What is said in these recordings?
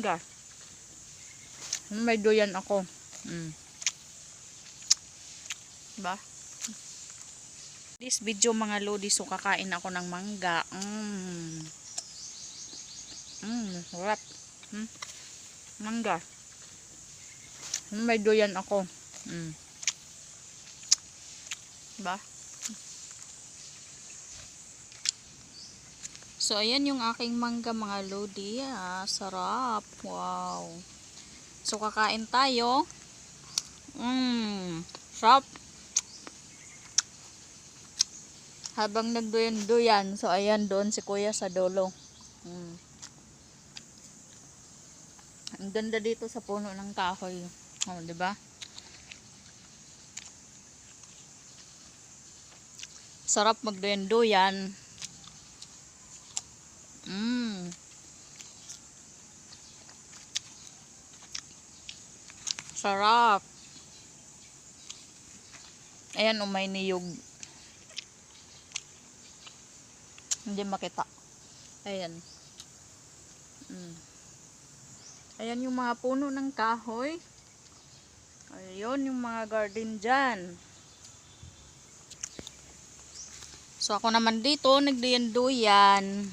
Gas. May duyan ako. Diba? This video mga lodi, so kakain ako ng mangga. Sarap. Mangga. May duyan ako. Diba? So, ayan yung aking mangga mga lodi. Sarap. Wow. So, kakain tayo. Sarap. Habang nagduyan-duyan. So, ayan doon si kuya sa dulo. Ang ganda dito sa puno ng kahoy. Diba? Sarap magduyan-duyan. Sarap. Ayan, umay niyog. Hindi makita. Ayan. Ayan yung mga puno ng kahoy. Ayun yung mga garden dyan. So ako naman dito, nagduyan-duyan.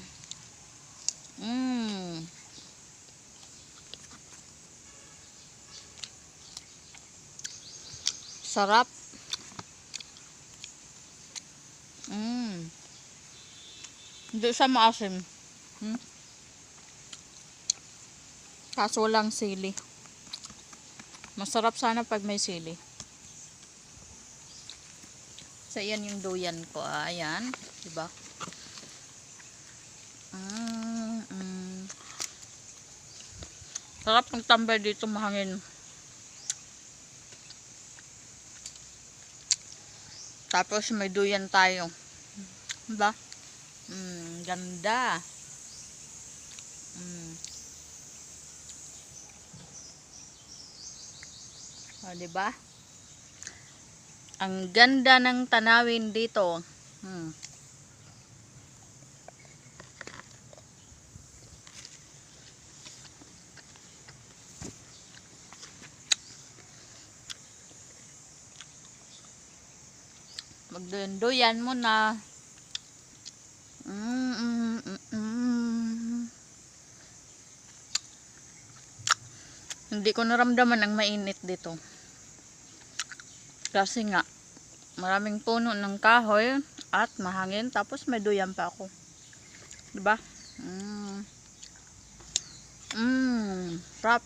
Sarap. Hindi siya maasim. Kaso walang sili. Masarap sana pag may sili. So, yan yung duyan ko. Ayan. Diba? Sarap ng tambay dito, mahangin. Tapos may duyan tayo. Diba? Ganda. Diba? Ang ganda ng tanawin dito. Magduyan-duyan mo na. Hindi ko naramdaman ang mainit dito. Kasi nga, maraming puno ng kahoy at mahangin. Tapos may duyan pa ako. Diba? Sarap.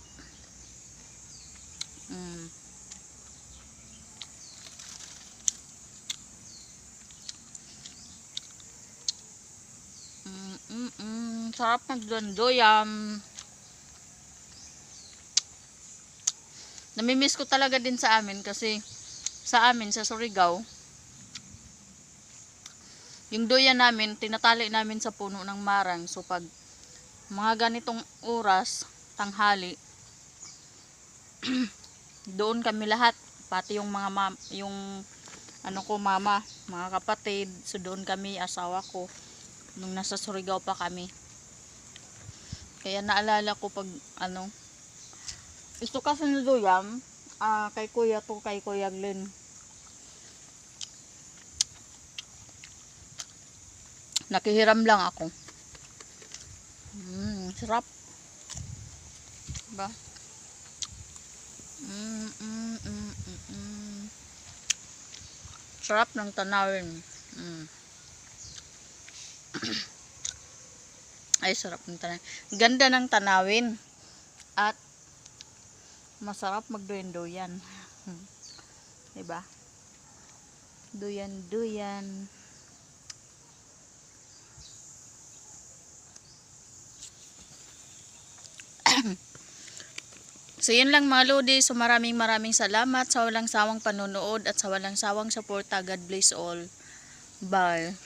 Sarap magduyan-duyan. Namimiss ko talaga din sa amin kasi sa amin, sa Surigao, yung duyan namin, tinatali namin sa puno ng marang. So pag mga ganitong oras, tanghali, doon kami lahat, pati yung mga mama, mga kapatid. So doon kami, asawa ko, nung nasa Surigao pa kami. Kaya naalala ko pag gusto kasi ng duyan, kay kuya to, kay Kuya Glenn. Nakihiram lang ako. Sarap. Diba? Sarap ng tanawin. Ay, sarap ng tanawin. Ganda ng tanawin. At masarap magduyan-duyan. Diba? Duyan-duyan. So, yun lang mga lodi. So, maraming salamat sa walang sawang panonood at sa walang sawang suporta. God bless all. Bye.